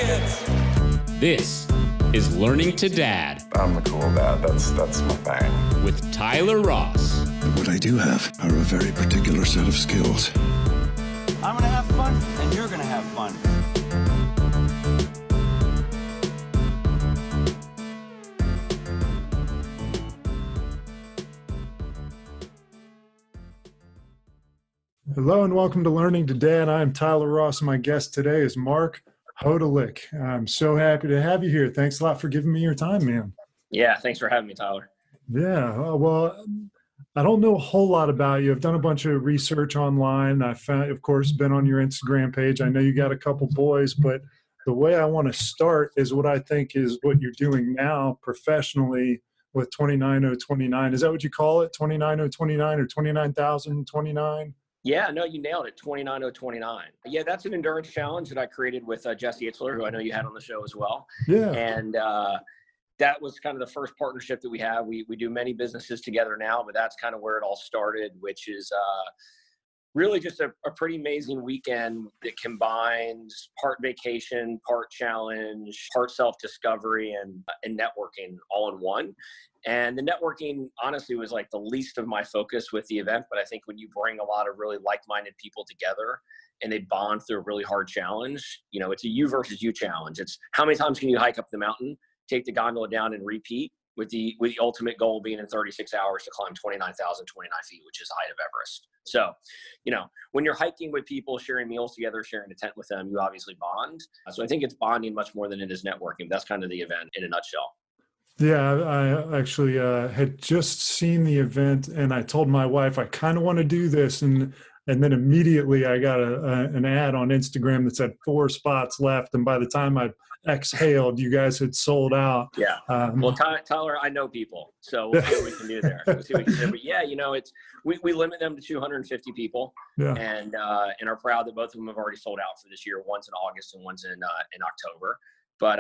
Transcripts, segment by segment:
kids. This is Learning to Dad I'm the cool dad. That's my thing. with Tyler Ross. What I do have are a very particular set of skills. I'm gonna have fun, and you're gonna have fun. Hello and welcome to Learning to Dad. I'm Tyler Ross. My guest today is Marc Hodulich. I'm so happy to have you here. Thanks a lot for giving me your time, man. Yeah, thanks for having me, Tyler. Yeah, well, I don't know a whole lot about you. I've done a bunch of research online. I found, of course, been on your Instagram page. I know you got a couple boys, but the way I want to start is what I think is what you're doing now professionally with 29029. Is that what you call it? 29029 or 29,029? Yeah, no, you nailed it. 29029. Yeah, that's an endurance challenge that I created with Jesse Itzler, who I know you had on the show as well. Yeah. And that was kind of the first partnership that we have. We do many businesses together now, but that's kind of where it all started, which is really just a pretty amazing weekend that combines part vacation, part challenge, part self-discovery, and networking all in one. And the networking, honestly, was like the least of my focus with the event. But I think when you bring a lot of really like-minded people together and they bond through a really hard challenge, you know, it's a you versus you challenge. It's how many times can you hike up the mountain, take the gondola down and repeat, with the ultimate goal being in 36 hours to climb 29,029 feet, which is the height of Everest. So, you know, when you're hiking with people, sharing meals together, sharing a tent with them, you obviously bond. So I think it's bonding much more than it is networking. That's kind of the event in a nutshell. Yeah, I actually had just seen the event, and I told my wife I kind of want to do this, and then immediately I got an ad on Instagram that said 4 spots left, and by the time I exhaled, you guys had sold out. Yeah. Well, Tyler, I know people, so we'll see what we can do there. We'll see what we can do. But yeah, you know, it's we limit them to 250 people, Yeah. and are proud that both of them have already sold out for this year. One's in August and one's in October. But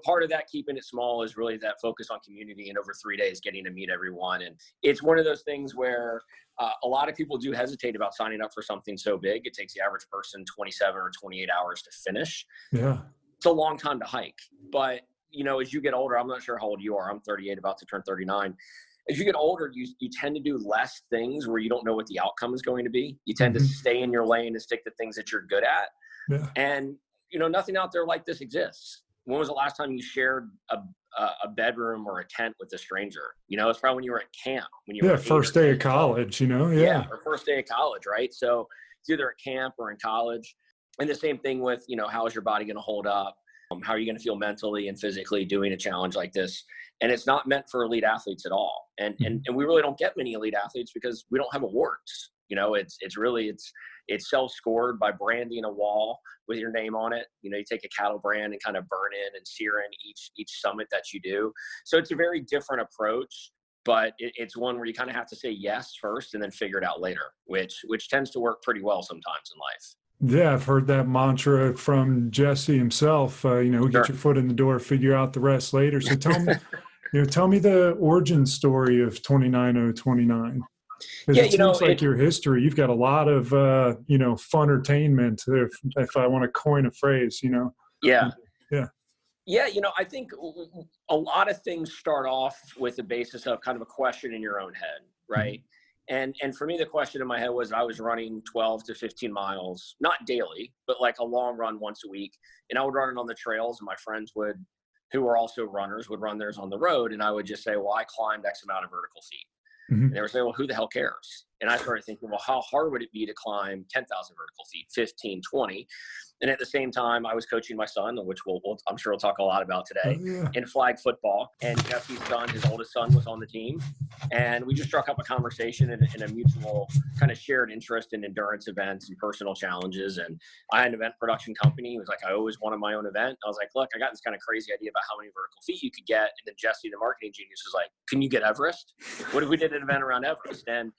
part of that, keeping it small, is really that focus on community, and over 3 days getting to meet everyone. And it's one of those things where a lot of people do hesitate about signing up for something so big. It takes the average person 27 or 28 hours to finish. Yeah. It's a long time to hike. But, you know, as you get older, I'm not sure how old you are. I'm 38, about to turn 39. As you get older, you tend to do less things where you don't know what the outcome is going to be. You tend to stay in your lane and stick to things that you're good at. Yeah. And, you know, nothing out there like this exists. When was the last time you shared a bedroom or a tent with a stranger? You know, it's probably when you were at camp. When you were first day of college, you know? Yeah. Or first day of college, right? So it's either at camp or in college. And the same thing with, you know, how is your body going to hold up? How are you going to feel mentally and physically doing a challenge like this? And it's not meant for elite athletes at all. And we really don't get many elite athletes because we don't have awards. You know, it's self-scored by branding a wall with your name on it. You know, you take a cattle brand and kind of burn in and sear in each summit that you do. So it's a very different approach, but it's one where you kind of have to say yes first and then figure it out later, which tends to work pretty well sometimes in life. Yeah, I've heard that mantra from Jesse himself. You know, get your foot in the door, figure out the rest later. So tell me the origin story of 29029. Yeah, it seems like your history, you've got a lot of, funtertainment, if I want to coin a phrase, you know? Yeah. Yeah. Yeah, you know, I think a lot of things start off with the basis of kind of a question in your own head, right? And for me, the question in my head was, I was running 12 to 15 miles, not daily, but like a long run once a week. And I would run it on the trails, and my friends who were also runners, would run theirs on the road. And I would just say, well, I climbed X amount of vertical feet. And they were saying, well, who the hell cares? And I started thinking, well, how hard would it be to climb 10,000 vertical feet, 15, 20? And at the same time, I was coaching my son, which I'm sure we'll talk a lot about today, in flag football. And Jesse's son, his oldest son, was on the team. And we just struck up a conversation in a mutual kind of shared interest in endurance events and personal challenges. And I had an event production company. He was like, I always wanted my own event. I was like, look, I got this kind of crazy idea about how many vertical feet you could get. And then Jesse, the marketing genius, was like, can you get Everest? What if we did an event around Everest? And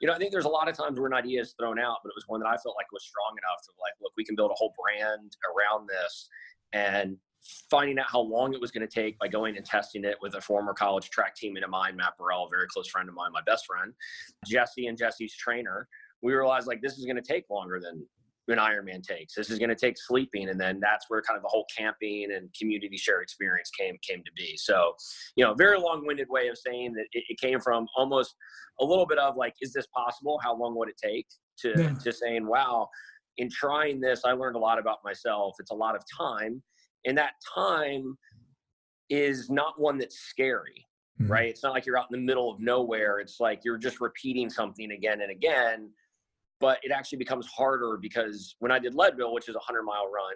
you know, I think there's a lot of times where an idea is thrown out, but it was one that I felt like was strong enough to like, look, we can build a whole brand around this. And finding out how long it was going to take by going and testing it with a former college track teammate of mine, Matt Burrell, a very close friend of mine, my best friend, Jesse and Jesse's trainer, we realized like this is going to take longer than an Ironman takes. This is going to take sleeping. And then that's where kind of the whole camping and community shared experience came to be. So, very long-winded way of saying that it came from almost a little bit of like, is this possible? How long would it take to saying, wow, in trying this, I learned a lot about myself. It's a lot of time. And that time is not one that's scary, right? It's not like you're out in the middle of nowhere. It's like you're just repeating something again and again. But it actually becomes harder because when I did Leadville, which is a 100-mile run,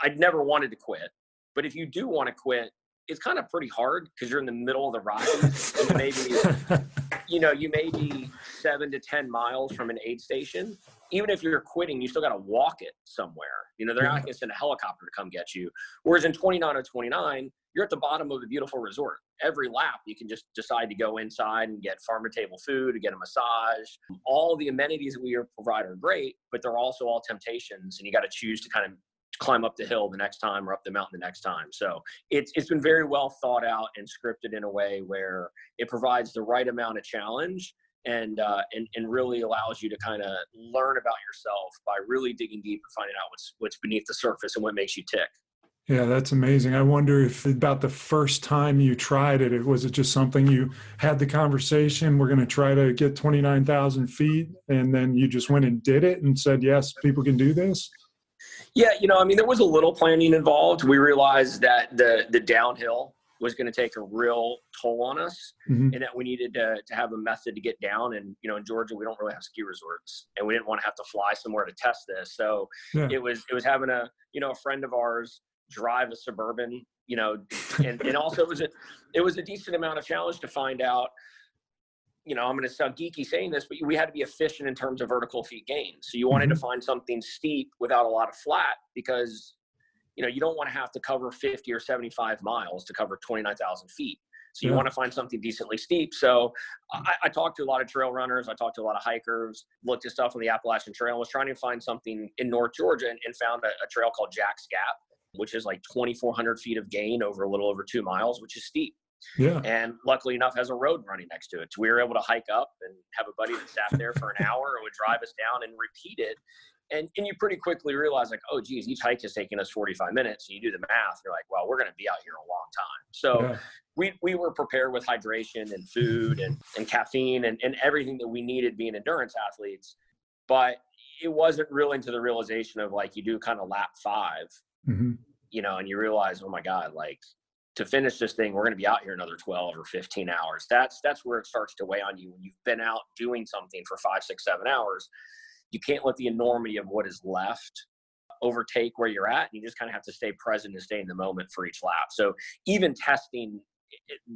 I'd never wanted to quit. But if you do want to quit, it's kind of pretty hard because you're in the middle of the Rockies. You may be 7 to 10 miles from an aid station. Even if you're quitting, you still got to walk it somewhere. They're not going to send a helicopter to come get you. Whereas in 29 you're at the bottom of a beautiful resort. Every lap, you can just decide to go inside and get farm-to-table food, to get a massage. All the amenities that we provide are great, but they're also all temptations, and you got to choose to kind of climb up the hill the next time or up the mountain the next time. So it's been very well thought out and scripted in a way where it provides the right amount of challenge and really allows you to kind of learn about yourself by really digging deep and finding out what's beneath the surface and what makes you tick. Yeah, that's amazing. I wonder if about the first time you tried it, was it just something you had the conversation, we're going to try to get 29,000 feet, and then you just went and did it and said, yes, people can do this? Yeah, there was a little planning involved. We realized that the downhill was going to take a real toll on us, and that we needed to have a method to get down. And, in Georgia, we don't really have ski resorts, and we didn't want to have to fly somewhere to test this. So it was having a friend of ours drive a Suburban, and also it was a decent amount of challenge to find out, I'm going to sound geeky saying this, but we had to be efficient in terms of vertical feet gain. So you wanted to find something steep without a lot of flat because, you don't want to have to cover 50 or 75 miles to cover 29,000 feet. So you want to find something decently steep. So I talked to a lot of trail runners. I talked to a lot of hikers, looked at stuff on the Appalachian Trail, and was trying to find something in North Georgia and found a trail called Jack's Gap, which is like 2,400 feet of gain over a little over 2 miles, which is steep. Yeah. And luckily enough has a road running next to it. So we were able to hike up and have a buddy that sat there for an hour and would drive us down and repeat it. And you pretty quickly realize like, oh geez, each hike is taking us 45 minutes. And you do the math, you're like, well, we're going to be out here a long time. So we were prepared with hydration and food and caffeine and everything that we needed being endurance athletes. But it wasn't really into the realization of like, you do kind of lap 5, and you realize, oh my God, like to finish this thing, we're going to be out here another 12 or 15 hours. That's where it starts to weigh on you. When you've been out doing something for 5, 6, 7 hours, you can't let the enormity of what is left overtake where you're at. And you just kind of have to stay present and stay in the moment for each lap. So even testing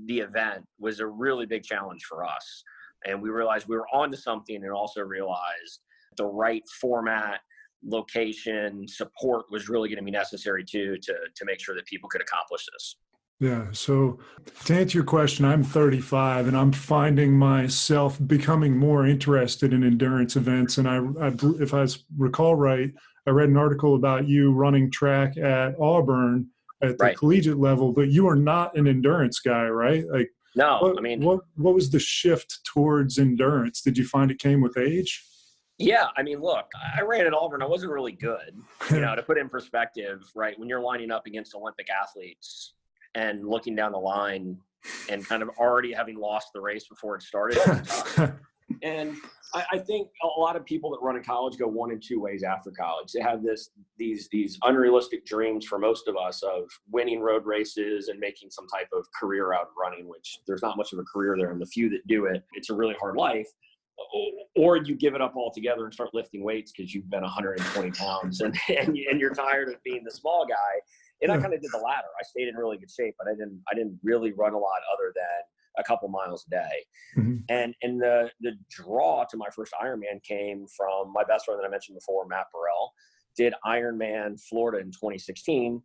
the event was a really big challenge for us. And we realized we were onto something, and also realized the right format, location, support was really going to be necessary to make sure that people could accomplish this. Yeah. So to answer your question, I'm 35 and I'm finding myself becoming more interested in endurance events. And if I recall right, I read an article about you running track at Auburn at the collegiate level, but you are not an endurance guy, right? Like, no, what was the shift towards endurance? Did you find it came with age? Yeah. Look, I ran at Auburn. I wasn't really good, to put it in perspective, right? When you're lining up against Olympic athletes and looking down the line and kind of already having lost the race before it started. And I think a lot of people that run in college go one in two ways after college. They have these unrealistic dreams for most of us of winning road races and making some type of career out of running, which there's not much of a career there. And the few that do it, it's a really hard life. Or you give it up altogether and start lifting weights because you've been 120 pounds and you're tired of being the small guy. And I kind of did the latter. I stayed in really good shape, but I didn't really run a lot other than a couple miles a day. And the draw to my first Ironman came from my best friend that I mentioned before, Matt Burrell, did Ironman Florida in 2016.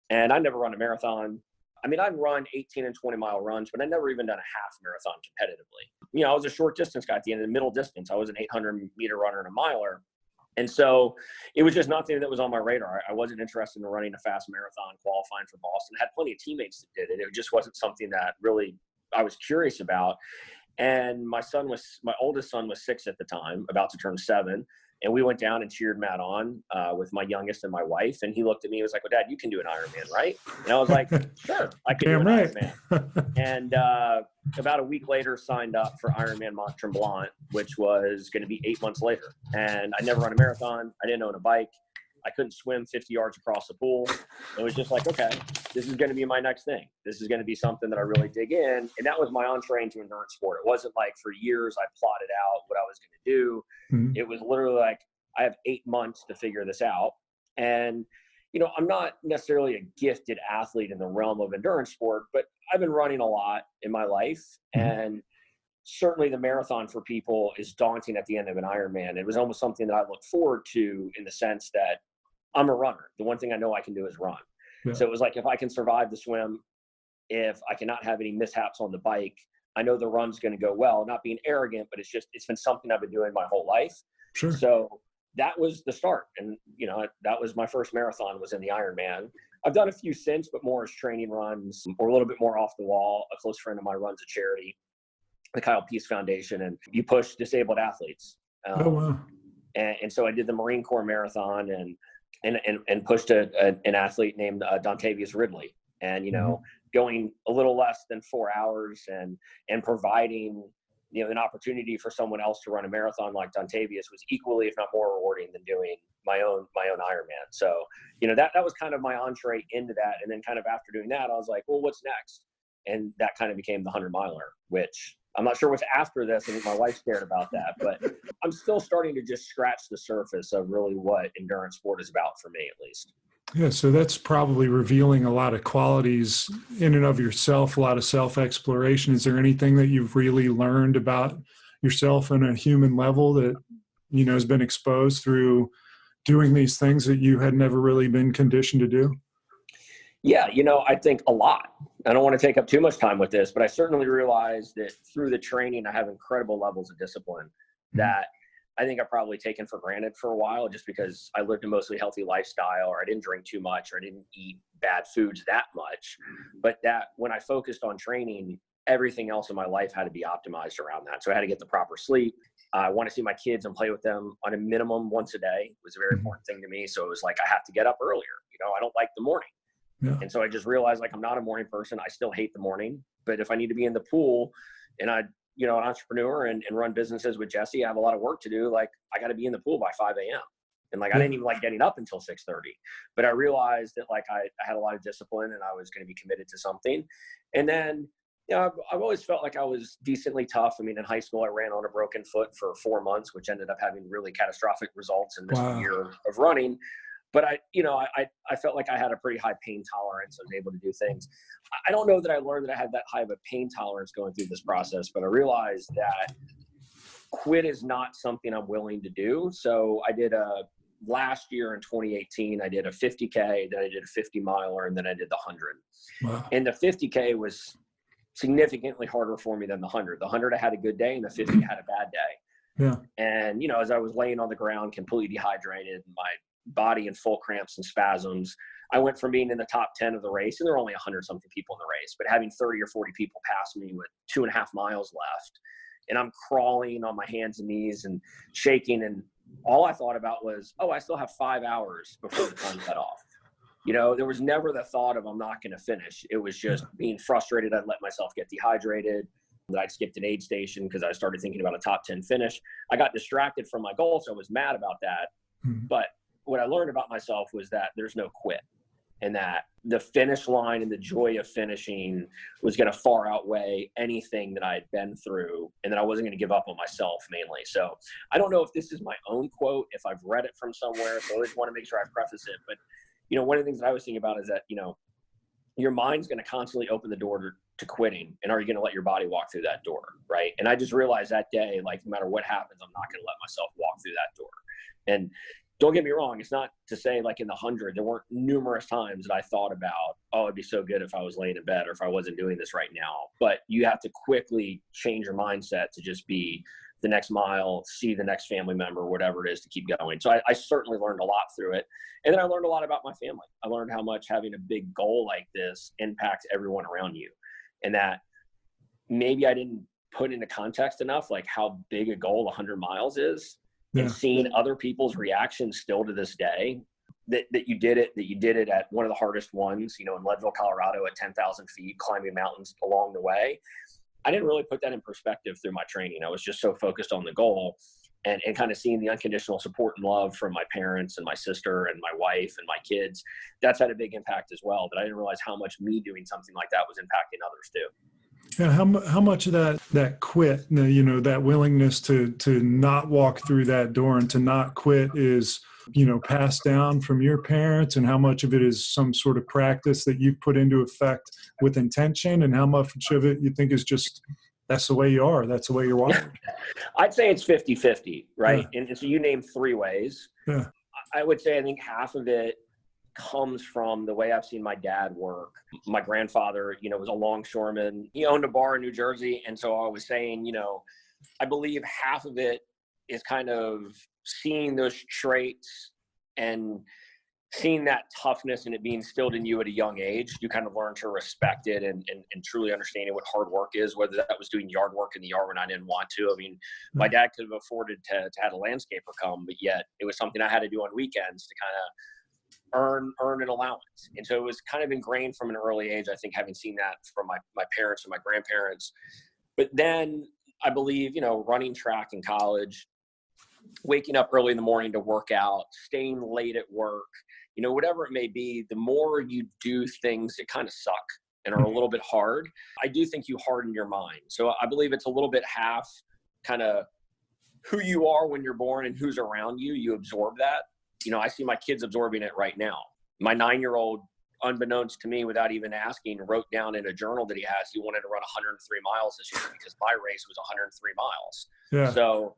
And I'd never run a marathon. I'd run 18 and 20 mile runs, but I'd never even done a half marathon competitively. I was a short distance guy at the end of the middle distance. I was an 800 meter runner and a miler. And so it was just nothing that was on my radar. I wasn't interested in running a fast marathon, qualifying for Boston. I had plenty of teammates that did it. It just wasn't something that really I was curious about. And my oldest son was 6 at the time, about to turn 7. And we went down and cheered Matt on with my youngest and my wife. And he looked at me and was like, well, Dad, you can do an Ironman, right? And I was like, sure, I can do an Ironman. And about a week later, signed up for Ironman Mont Tremblant, which was going to be 8 months later. And I never run a marathon. I didn't own a bike. I couldn't swim 50 yards across the pool. It was just like, okay, this is going to be my next thing. This is going to be something that I really dig in. And that was my entree into endurance sport. It wasn't like for years I plotted out what I was going to do. Mm-hmm. It was literally like, I have 8 months to figure this out. And, you know, I'm not necessarily a gifted athlete in the realm of endurance sport, but I've been running a lot in my life. Mm-hmm. And certainly the marathon for people is daunting at the end of an Ironman. It was almost something that I look forward to in the sense that I'm a runner. The one thing I know I can do is run. Yeah. So it was like, if I can survive the swim, if I cannot have any mishaps on the bike, I know the run's going to go well. Not being arrogant, but it's been something I've been doing my whole life. Sure. So that was the start. And, you know, that was my first marathon, was in the Ironman. I've done a few since, but more as training runs or a little bit more off the wall. A close friend of mine runs a charity, the Kyle Peace Foundation, and you push disabled athletes. Oh, wow. And so I did the Marine Corps Marathon and pushed an athlete named Dontavius Ridley. And, you know, going a little less than 4 hours and providing, you know, an opportunity for someone else to run a marathon like Dontavius was equally, if not more, rewarding than doing my own Ironman. So, you know, that was kind of my entree into that. And then kind of after doing that, I was like, well, what's next? And that kind of became the 100-miler, which I'm not sure what's after this. I think my wife's scared about that, but I'm still starting to just scratch the surface of really what endurance sport is about for me, at least. Yeah, so that's probably revealing a lot of qualities in and of yourself, a lot of self-exploration. Is there anything that you've really learned about yourself on a human level that, you know, has been exposed through doing these things that you had never really been conditioned to do? Yeah, you know, I think a lot. I don't want to take up too much time with this, but I certainly realized that through the training, I have incredible levels of discipline that I think I've probably taken for granted for a while, just because I lived a mostly healthy lifestyle, or I didn't drink too much, or I didn't eat bad foods that much. But that when I focused on training, everything else in my life had to be optimized around that. So I had to get the proper sleep. I want to see my kids and play with them on a minimum once a day. It was a very important thing to me. So it was like, I have to get up earlier. You know, I don't like the morning. Yeah. And so I just realized, like, I'm not a morning person. I still hate the morning, but if I need to be in the pool and I, you know, an entrepreneur and run businesses with Jesse, I have a lot of work to do. Like, I got to be in the pool by 5 a.m. And like, I didn't even like getting up until 6:30, but I realized that like I had a lot of discipline and I was going to be committed to something. And then, you know, I've always felt like I was decently tough. I mean, in high school, I ran on a broken foot for 4 months, which ended up having really catastrophic results in this year of running. But I felt like I had a pretty high pain tolerance. I was able to do things. I don't know that I learned that I had that high of a pain tolerance going through this process, but I realized that quit is not something I'm willing to do. So I did last year in 2018, I did a 50K, then I did a 50 miler, and then I did the 100. Wow. And the 50K was significantly harder for me than the 100. The 100, I had a good day, and the 50 had a bad day. Yeah. And, you know, as I was laying on the ground, completely dehydrated, my body in full cramps and spasms, I went from being in the top 10 of the race, and there were only 100-something people in the race, but having 30 or 40 people pass me with 2.5 miles left, and I'm crawling on my hands and knees and shaking, and all I thought about was, oh, I still have 5 hours before the time cut off. You know, there was never the thought of I'm not going to finish. It was just being frustrated. I'd let myself get dehydrated, that I'd skipped an aid station because I started thinking about a top 10 finish. I got distracted from my goal, so I was mad about that. But what I learned about myself was that there's no quit, and that the finish line and the joy of finishing was going to far outweigh anything that I had been through, and that I wasn't going to give up on myself mainly. So I don't know if this is my own quote, if I've read it from somewhere, so I always want to make sure I preface it. But, you know, one of the things that I was thinking about is that, you know, your mind's going to constantly open the door to quitting, and are you going to let your body walk through that door, right? And I just realized that day, like, no matter what happens, I'm not going to let myself walk through that door. And don't get me wrong, it's not to say like in the 100, there weren't numerous times that I thought about, oh, it'd be so good if I was laying in bed or if I wasn't doing this right now. But you have to quickly change your mindset to just be the next mile, see the next family member, whatever it is, to keep going. So I certainly learned a lot through it. And then I learned a lot about my family. I learned how much having a big goal like this impacts everyone around you, and that maybe I didn't put into context enough, like how big a goal 100 miles is. and seeing other people's reactions still to this day, that you did it at one of the hardest ones, in Leadville, Colorado at 10,000 feet, climbing mountains along the way. I didn't really put that in perspective through my training. I was just so focused on the goal and kind of seeing the unconditional support and love from my parents and my sister and my wife and my kids. That's had a big impact as well. But I didn't realize how much me doing something like that was impacting others too. Yeah, how much of that quit, that willingness to not walk through that door and to not quit is, passed down from your parents, and how much of it is some sort of practice that you've put into effect with intention, and how much of it you think is just, that's the way you are, that's the way you're wired? I'd say it's 50-50, right? Yeah. And so you named 3 ways. Yeah. I would say I think half of it comes from the way I've seen my dad work. My grandfather, was a longshoreman. He owned a bar in New Jersey. And so I was saying, I believe half of it is kind of seeing those traits and seeing that toughness and it being instilled in you at a young age. You kind of learn to respect it and truly understanding what hard work is, whether that was doing yard work in the yard when I didn't want to. I mean, my dad could have afforded to have a landscaper come, but yet it was something I had to do on weekends to kind of earn an allowance. And so it was kind of ingrained from an early age, I think, having seen that from my parents and my grandparents. But then I believe, running track in college, waking up early in the morning to work out, staying late at work, whatever it may be, the more you do things that kind of suck and are a little bit hard, I do think you harden your mind. So I believe it's a little bit half kind of who you are when you're born and who's around you. You absorb that. I see my kids absorbing it right now. My 9-year-old, unbeknownst to me, without even asking, wrote down in a journal that he has, he wanted to run 103 miles this year because my race was 103 miles. Yeah. So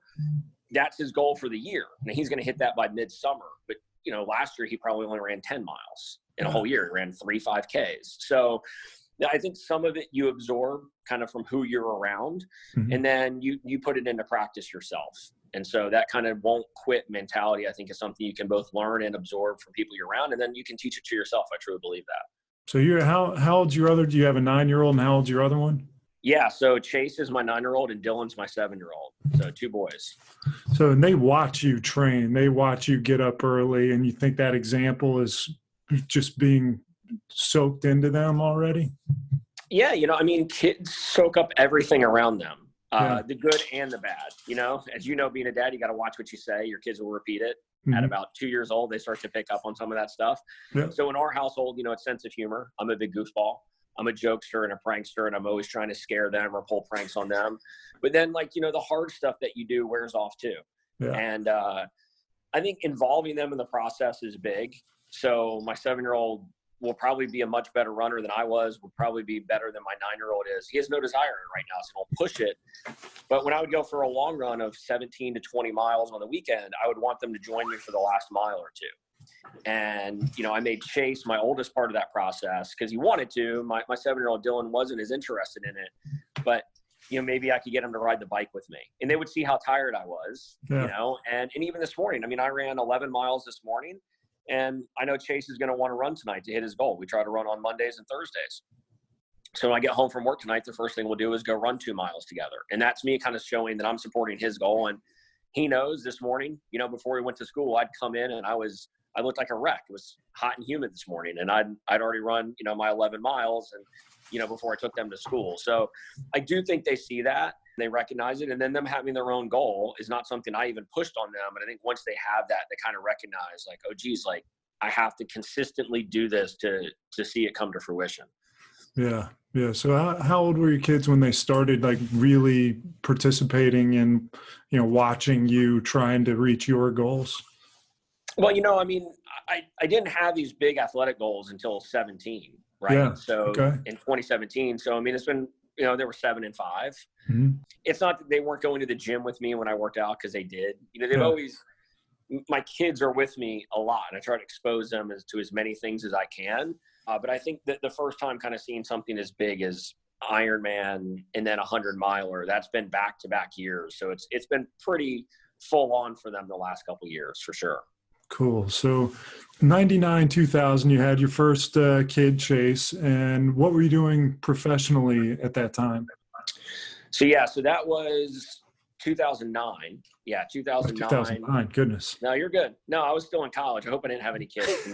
that's his goal for the year. And he's going to hit that by midsummer. But, last year he probably only ran 10 miles in a whole year. He ran 3 5Ks. So I think some of it you absorb kind of from who you're around, and then you put it into practice yourself. And so that kind of won't quit mentality, I think, is something you can both learn and absorb from people you're around, and then you can teach it to yourself. I truly believe that. So how old's your other? Do you have a 9-year-old, and how old's your other one? Yeah, so Chase is my 9-year-old and Dylan's my 7-year-old. So 2 boys. So and they watch you train. They watch you get up early, and you think that example is just being soaked into them already? Yeah, kids soak up everything around them. The good and the bad, as being a dad, you got to watch what you say. Your kids will repeat it. At about 2 years old, they start to pick up on some of that stuff. Yeah. So in our household, it's sense of humor. I'm a big goofball. I'm a jokester and a prankster, and I'm always trying to scare them or pull pranks on them. But then the hard stuff that you do wears off too. Yeah. And I think involving them in the process is big. So my 7-year-old will probably be a much better runner than I was, will probably be better than my 9-year-old is. He has no desire right now, so he'll push it. But when I would go for a long run of 17 to 20 miles on the weekend, I would want them to join me for the last mile or two. And, I made Chase my oldest part of that process because he wanted to. My 7-year-old Dylan wasn't as interested in it, but, maybe I could get him to ride the bike with me. And they would see how tired I was, and even this morning, I ran 11 miles this morning. And I know Chase is going to want to run tonight to hit his goal. We try to run on Mondays and Thursdays. So when I get home from work tonight, the first thing we'll do is go run 2 miles together. And that's me kind of showing that I'm supporting his goal. And he knows this morning, before he went to school, I'd come in and I looked like a wreck. It was hot and humid this morning. And I'd already run, my 11 miles and, before I took them to school. So I do think they see that. They recognize it, and then them having their own goal is not something I even pushed on them. And I think once they have that, they kind of recognize oh geez, I have to consistently do this to see it come to fruition. Yeah. So how old were your kids when they started really participating in, watching you trying to reach your goals? Well, I didn't have these big athletic goals until 17, right? Yeah. So in 2017, so it's been, they were 7 and 5. Mm-hmm. It's not that they weren't going to the gym with me when I worked out, because they did. They've always, my kids are with me a lot, and I try to expose them to as many things as I can. But I think that the first time kind of seeing something as big as Ironman and then 100-miler, that's been back-to-back years. So it's been pretty full on for them the last couple of years, for sure. Cool. So 99, 2000, you had your first kid, Chase. And what were you doing professionally at that time? So that was 2009. Yeah, 2009. 2009. Goodness. No, you're good. No, I was still in college. I hope I didn't have any kids.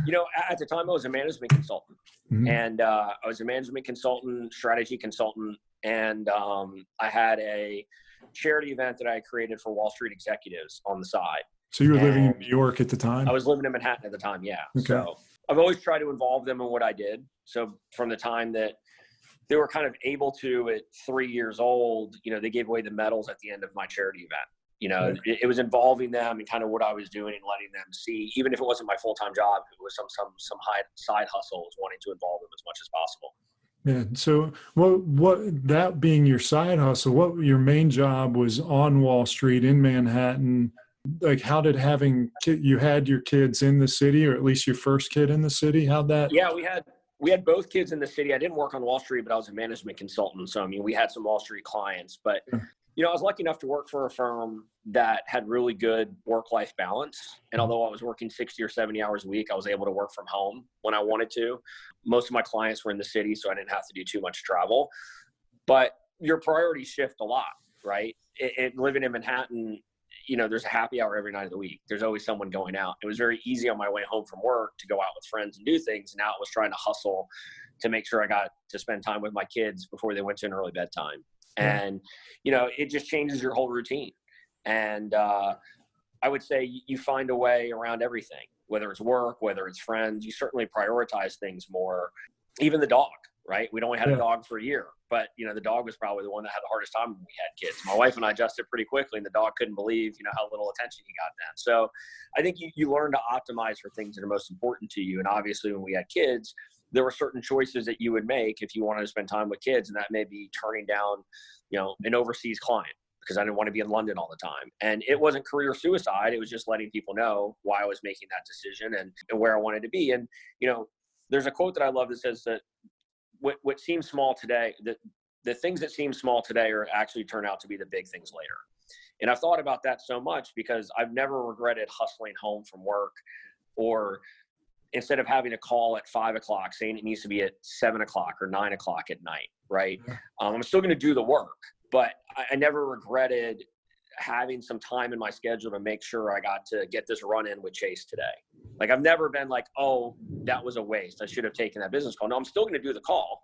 You know, at the time I was a management consultant, and I was a management consultant, strategy consultant, and I had a charity event that I created for Wall Street executives on the side. So you were living in New York at the time? I was living in Manhattan at the time. Yeah. Okay. So I've always tried to involve them in what I did. So from the time that they were kind of able to, at 3 years old, you know, they gave away the medals at the end of my charity event. You know, it was involving them and kind of what I was doing and letting them see, even if it wasn't my full-time job, it was some high side hustle, was wanting to involve them as much as possible. Yeah. So what that being your side hustle, what your main job was on Wall Street in Manhattan? Like, how did you had your kids in the city, or at least your first kid in the city? How'd that? Yeah, we had both kids in the city. I didn't work on Wall Street, but I was a management consultant. So, I mean, we had some Wall Street clients, but you know, I was lucky enough to work for a firm that had really good work-life balance. And although I was working 60 or 70 hours a week, I was able to work from home when I wanted to. Most of my clients were in the city, so I didn't have to do too much travel. But your priorities shift a lot, right? Living in Manhattan, you know, there's a happy hour every night of the week. There's always someone going out. It was very easy on my way home from work to go out with friends and do things. Now it was trying to hustle to make sure I got to spend time with my kids before they went to an early bedtime. And, you know, it just changes your whole routine. And I would say you find a way around everything, whether it's work, whether it's friends. You certainly prioritize things more. Even the dog, right? We'd only had a dog for a year, but, you know, the dog was probably the one that had the hardest time when we had kids. My wife and I adjusted pretty quickly, and the dog couldn't believe, you know, how little attention he got then. So I think you learn to optimize for things that are most important to you. And obviously when we had kids, there were certain choices that you would make if you wanted to spend time with kids. And that may be turning down, you know, an overseas client because I didn't want to be in London all the time. And it wasn't career suicide. It was just letting people know why I was making that decision and where I wanted to be. And, you know, there's a quote that I love that says that what seems small today, the things that seem small today are actually turn out to be the big things later. And I've thought about that so much because I've never regretted hustling home from work, or instead of having a call at 5 o'clock saying it needs to be at 7 o'clock or 9 o'clock at night, right? I'm still going to do the work, but I never regretted having some time in my schedule to make sure I got to get this run in with Chase today. Like, I've never been like, oh, that was a waste, I should have taken that business call. No, I'm still going to do the call.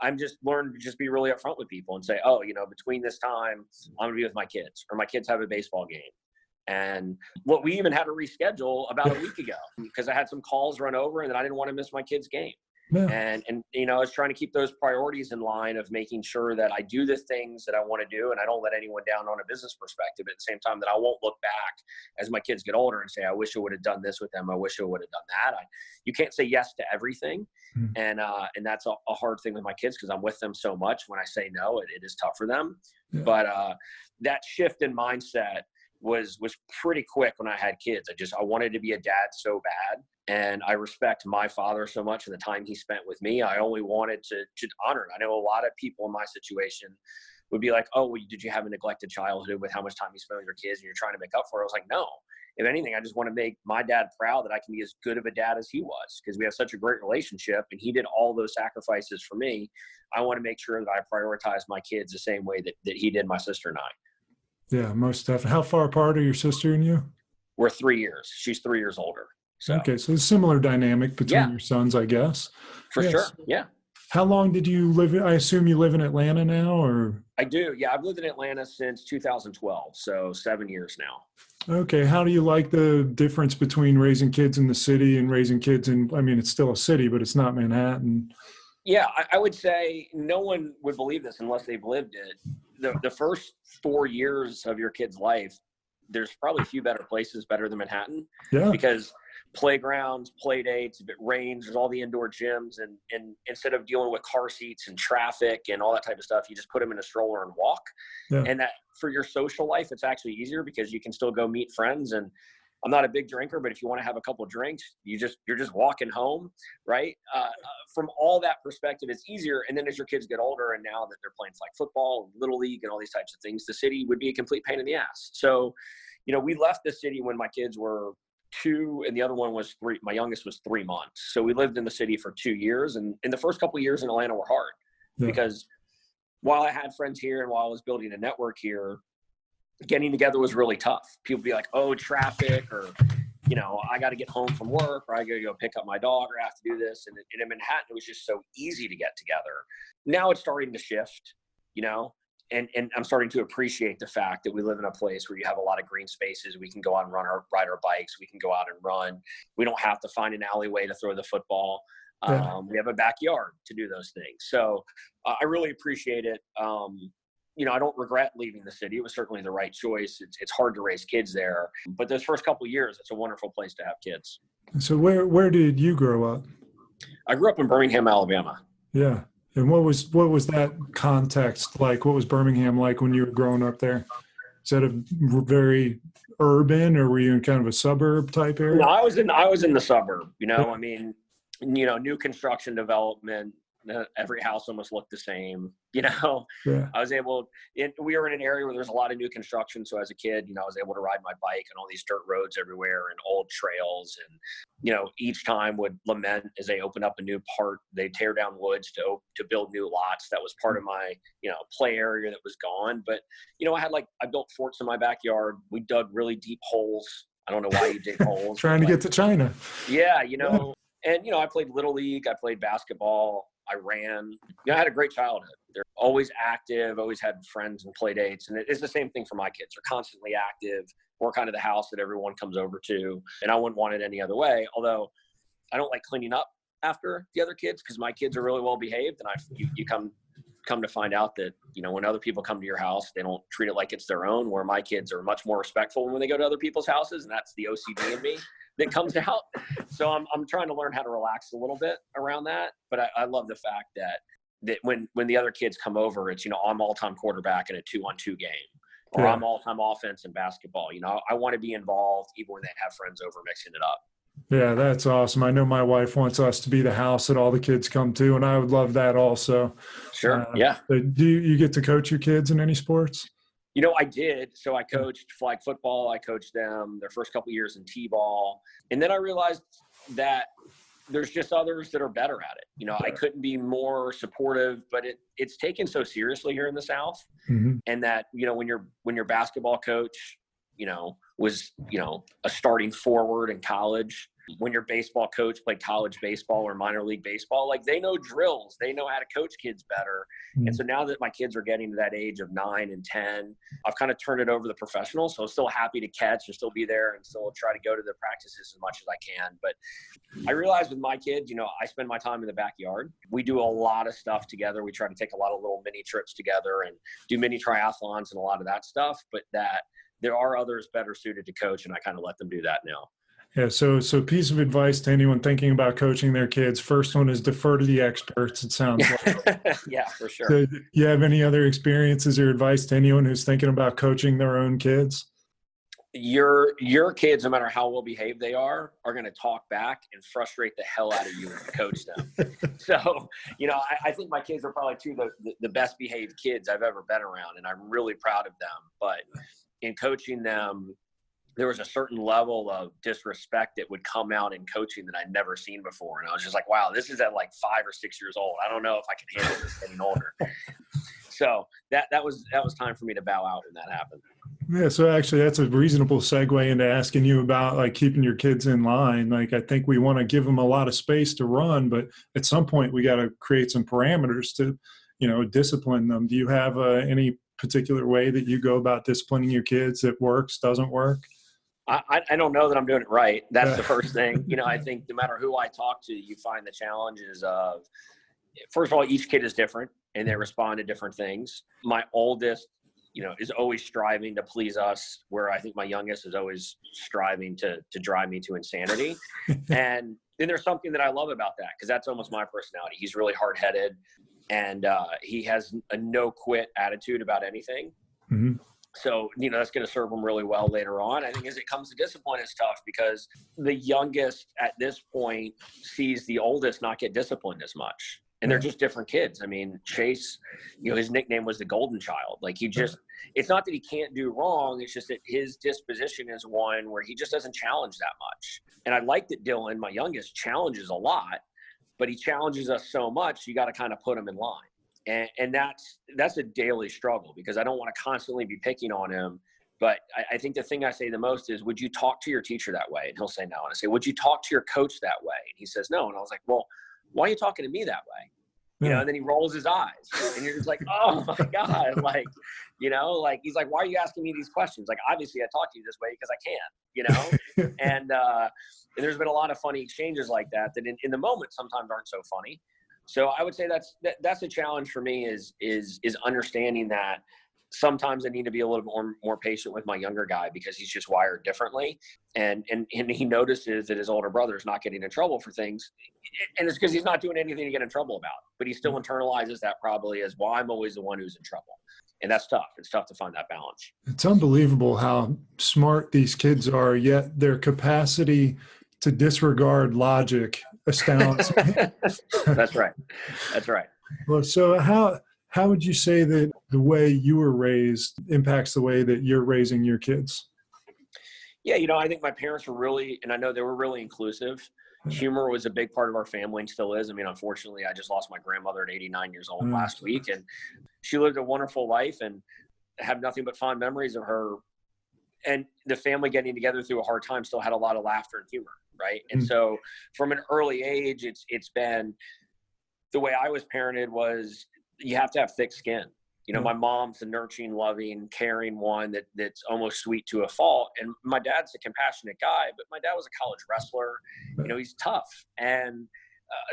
I'm just learned to just be really upfront with people and say, oh, you know, between this time, I'm going to be with my kids, or my kids have a baseball game. And what we even had to reschedule about a week ago because I had some calls run over and then I didn't want to miss my kid's game. And, you know, I was trying to keep those priorities in line of making sure that I do the things that I want to do and I don't let anyone down on a business perspective, at the same time that I won't look back as my kids get older and say, I wish I would have done this with them. I wish I would have done that. You can't say yes to everything. And that's a hard thing with my kids because I'm with them so much. When I say no, it is tough for them. But that shift in mindset was pretty quick when I had kids. I wanted to be a dad so bad. And I respect my father so much and the time he spent with me. I only wanted to honor it. I know a lot of people in my situation would be like, oh, well, did you have a neglected childhood with how much time you spent with your kids and you're trying to make up for it? I was like, no. If anything, I just want to make my dad proud that I can be as good of a dad as he was, because we have such a great relationship and he did all those sacrifices for me. I want to make sure that I prioritize my kids the same way that he did my sister and I. Yeah, most definitely. How far apart are your sister and you? We're 3 years. She's 3 years older. So. Okay, so a similar dynamic between your sons, I guess. For sure, yeah. How long did you live I assume you live in Atlanta now, or? I do, yeah. I've lived in Atlanta since 2012, so 7 years now. Okay, how do you like the difference between raising kids in the city and raising kids in, I mean, it's still a city, but it's not Manhattan. Yeah, I would say no one would believe this unless they've lived it. The first 4 years of your kid's life, there's probably a few better places better than Manhattan. Yeah. Because playgrounds, play dates, if it rains, there's all the indoor gyms, and instead of dealing with car seats and traffic and all that type of stuff, you just put them in a stroller and walk. Yeah. And that for your social life, it's actually easier because you can still go meet friends. And I'm not a big drinker, but if you want to have a couple of drinks, you're just walking home, right? From all that perspective, it's easier. And then as your kids get older and now that they're playing flag football, little league, and all these types of things, the city would be a complete pain in the ass. So, you know, we left the city when my kids were 2 and the other one was 3. My youngest was 3 months. So we lived in the city for 2 years. And in the first couple of years in Atlanta were hard because while I had friends here and while I was building a network here, getting together was really tough. People be like, oh, traffic, or, you know, I got to get home from work, or I got to go pick up my dog, or I have to do this. And in Manhattan, it was just so easy to get together. Now it's starting to shift, you know, and I'm starting to appreciate the fact that we live in a place where you have a lot of green spaces. We can go out and ride our bikes. We can go out and run. We don't have to find an alleyway to throw the football. We have a backyard to do those things. So I really appreciate it. You know, I don't regret leaving the city. It was certainly the right choice. It's hard to raise kids there, but those first couple of years, it's a wonderful place to have kids. So where did you grow up? I grew up in Birmingham, Alabama. Yeah. And what was that context like? What was Birmingham like when you were growing up there? Is that a very urban, or were you in kind of a suburb type area? No, I was in the suburb, you know, I mean, you know, new construction development, every house almost looked the same, you know. Yeah. We were in an area where there's a lot of new construction. So as a kid, you know, I was able to ride my bike on all these dirt roads everywhere and old trails. And, you know, each time would lament as they open up a new part, they tear down woods to build new lots. That was part of my, you know, play area that was gone. But, you know, I built forts in my backyard. We dug really deep holes. I don't know why you dig holes. Trying to get to China. Yeah, you know, and, you know, I played Little League. I played basketball. I ran. You know, I had a great childhood. They're always active, always had friends and play dates. And it's the same thing for my kids. They're constantly active. We're kind of the house that everyone comes over to. And I wouldn't want it any other way. Although I don't like cleaning up after the other kids, because my kids are really well behaved. And you come to find out that, you know, when other people come to your house, they don't treat it like it's their own, where my kids are much more respectful when they go to other people's houses. And that's the OCD in me that comes out. So I'm trying to learn how to relax a little bit around that. But I love the fact that when the other kids come over, it's, you know, I'm all-time quarterback in a 2-on-2 game, or I'm all-time offense in basketball. You know, I want to be involved even when they have friends over mixing it up. Yeah, that's awesome. I know my wife wants us to be the house that all the kids come to, and I would love that also. Sure. Yeah. Do you get to coach your kids in any sports? You know, I did. So I coached flag football. I coached them their first couple years in T-ball. And then I realized that there's just others that are better at it. You know, I couldn't be more supportive, but it's taken so seriously here in the South. Mm-hmm. And that, you know, when your basketball coach, you know, was, you know, a starting forward in college, when your baseball coach played college baseball or minor league baseball, like, they know drills, they know how to coach kids better. Mm-hmm. And so now that my kids are getting to that age of 9 and 10, I've kind of turned it over to the professionals. So I'm still happy to catch and still be there and still try to go to the practices as much as I can. But I realized with my kids, you know, I spend my time in the backyard. We do a lot of stuff together. We try to take a lot of little mini trips together and do mini triathlons and a lot of that stuff, but that there are others better suited to coach, and I kind of let them do that now. Yeah. So piece of advice to anyone thinking about coaching their kids. First one is defer to the experts, it sounds like. Yeah, for sure. So, you have any other experiences or advice to anyone who's thinking about coaching their own kids? Your kids, no matter how well behaved they are going to talk back and frustrate the hell out of you when you coach them. So, you know, I think my kids are probably two of the best behaved kids I've ever been around, and I'm really proud of them. But in coaching them, there was a certain level of disrespect that would come out in coaching that I'd never seen before. And I was just like, wow, this is at like 5 or 6 years old. I don't know if I can handle this getting older. So that was time for me to bow out when that happened. Yeah. So actually that's a reasonable segue into asking you about like keeping your kids in line. Like, I think we want to give them a lot of space to run, but at some point we got to create some parameters to, you know, discipline them. Do you have any particular way that you go about disciplining your kids that works, doesn't work? I don't know that I'm doing it right. That's the first thing. You know, I think no matter who I talk to, you find the challenges of, first of all, each kid is different and they respond to different things. My oldest, you know, is always striving to please us, where I think my youngest is always striving to drive me to insanity. And then there's something that I love about that, because that's almost my personality. He's really hard-headed, and he has a no-quit attitude about anything. Mm-hmm. So, you know, that's going to serve him really well later on. I think as it comes to discipline, it's tough because the youngest at this point sees the oldest not get disciplined as much. And they're just different kids. I mean, Chase, you know, his nickname was the golden child. Like, he just, it's not that he can't do wrong. It's just that his disposition is one where he just doesn't challenge that much. And I like that Dylan, my youngest, challenges a lot, but he challenges us so much, you got to kind of put him in line. And that's a daily struggle because I don't want to constantly be picking on him. But I think the thing I say the most is, would you talk to your teacher that way? And he'll say no. And I say, would you talk to your coach that way? And he says no. And I was like, well, why are you talking to me that way? You know, and then he rolls his eyes and you're just like, oh my God. Like, you know, like, he's like, why are you asking me these questions? Like, obviously I talk to you this way because I can, you know? And there's been a lot of funny exchanges like that in the moment sometimes aren't so funny. So I would say that's a challenge for me is understanding that sometimes I need to be a little bit more patient with my younger guy because he's just wired differently. And he notices that his older brother is not getting in trouble for things. And it's because he's not doing anything to get in trouble about, but he still internalizes that probably as, well, I'm always the one who's in trouble. And that's tough. It's tough to find that balance. It's unbelievable how smart these kids are, yet their capacity to disregard logic astounds me. That's right. That's right. Well, so how would you say that the way you were raised impacts the way that you're raising your kids? Yeah, you know, I think my parents were really, and I know they were really inclusive. Humor was a big part of our family and still is. I mean, unfortunately, I just lost my grandmother at 89 years old last week, and she lived a wonderful life and have nothing but fond memories of her. And the family getting together through a hard time still had a lot of laughter and humor, right? And so from an early age, it's been the way I was parented was you have to have thick skin. You know, my mom's a nurturing, loving, caring one that's almost sweet to a fault. And my dad's a compassionate guy, but my dad was a college wrestler. You know, he's tough. And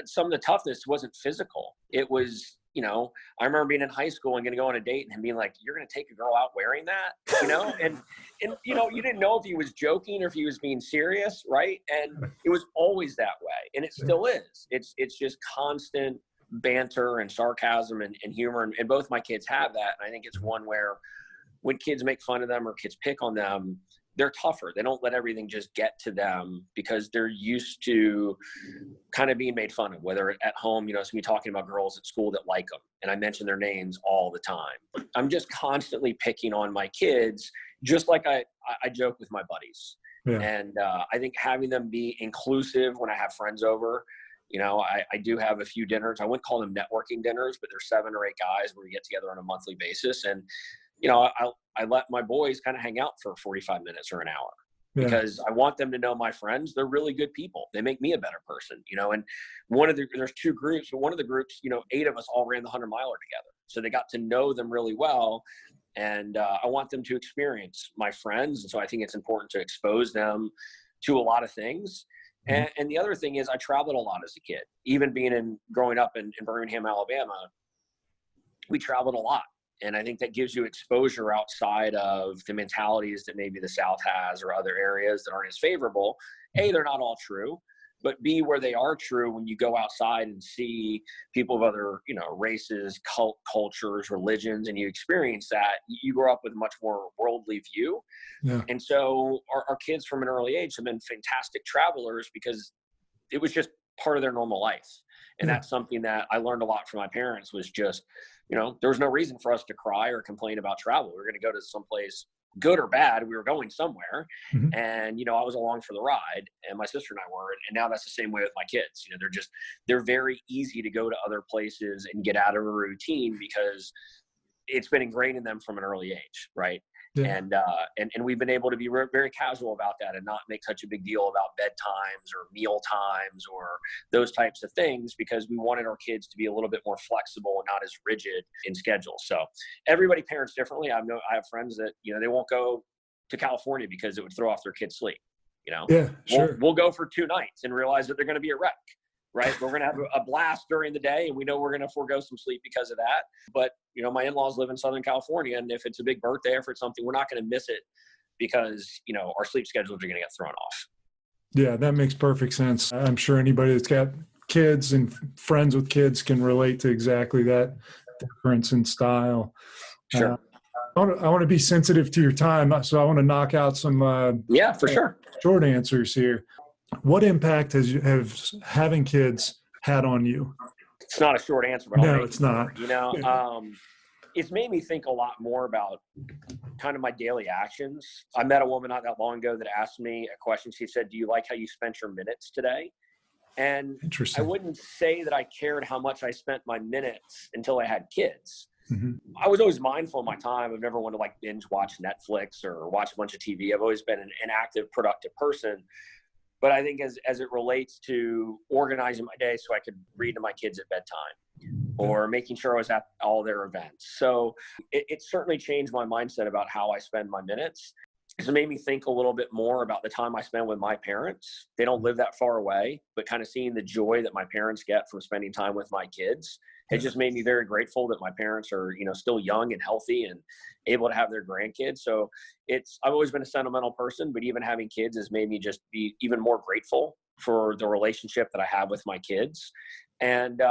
some of the toughness wasn't physical. It was, you know, I remember being in high school and going to go on a date and him being like, you're going to take a girl out wearing that, you know? and, you know, you didn't know if he was joking or if he was being serious, right? And it was always that way. And it still is. It's just constant banter and sarcasm and humor. And both my kids have that. And I think it's one where when kids make fun of them or kids pick on them, they're tougher. They don't let everything just get to them because they're used to kind of being made fun of, whether at home, you know, it's me talking about girls at school that like them. And I mention their names all the time. I'm just constantly picking on my kids, just like I joke with my buddies. Yeah. And I think having them be inclusive when I have friends over, you know, I do have a few dinners. I wouldn't call them networking dinners, but there's 7 or 8 guys where we get together on a monthly basis. And, you know, I let my boys kind of hang out for 45 minutes or an hour because I want them to know my friends. They're really good people. They make me a better person, you know, and there's 2 groups, but one of the groups, you know, 8 of us all ran the 100-miler together. So they got to know them really well. And I want them to experience my friends. And so I think it's important to expose them to a lot of things. And the other thing is I traveled a lot as a kid, even growing up in Birmingham, Alabama, we traveled a lot. And I think that gives you exposure outside of the mentalities that maybe the South has or other areas that aren't as favorable. A, they're not all true, but B, where they are true, when you go outside and see people of other, you know, races, cultures, religions, and you experience that, you grow up with a much more worldly view. Yeah. And so our kids from an early age have been fantastic travelers because it was just part of their normal life. And that's something that I learned a lot from my parents was just, you know, there was no reason for us to cry or complain about travel. We were going to go to someplace good or bad. We were going somewhere. And, you know, I was along for the ride and my sister and I were, and now that's the same way with my kids. You know, they're very easy to go to other places and get out of a routine because it's been ingrained in them from an early age. Right. Yeah. And we've been able to be very casual about that and not make such a big deal about bedtimes or meal times or those types of things because we wanted our kids to be a little bit more flexible and not as rigid in schedule. So everybody parents differently. I have friends that, you know, they won't go to California because it would throw off their kids' sleep. You know, yeah, sure. We'll go for 2 nights and realize that they're going to be a wreck. Right. We're going to have a blast during the day and we know we're going to forego some sleep because of that. But, you know, my in-laws live in Southern California. And if it's a big birthday or if it's something, we're not going to miss it because, you know, our sleep schedules are going to get thrown off. Yeah, that makes perfect sense. I'm sure anybody that's got kids and friends with kids can relate to exactly that difference in style. Sure. I want to be sensitive to your time. So I want to knock out some for sure. Short answers here. What impact have having kids had on you? It's not a short answer, but no, it's not. You know, it's made me think a lot more about kind of my daily actions. I met a woman not that long ago that asked me a question. She said, "Do you like how you spent your minutes today?" And I Interesting. wouldn't say that I cared how much I spent my minutes until I had kids. Mm-hmm. I was always mindful of my time. I've never wanted to like binge watch Netflix or watch a bunch of TV. I've always been an active, productive person. But I think as it relates to organizing my day so I could read to my kids at bedtime or making sure I was at all their events. So it certainly changed my mindset about how I spend my minutes. It made me think a little bit more about the time I spend with my parents. They don't live that far away, but kind of seeing the joy that my parents get from spending time with my kids, it just made me very grateful that my parents are, still young and healthy and able to have their grandkids. So I've always been a sentimental person, but even having kids has made me just be even more grateful for the relationship that I have with my kids. And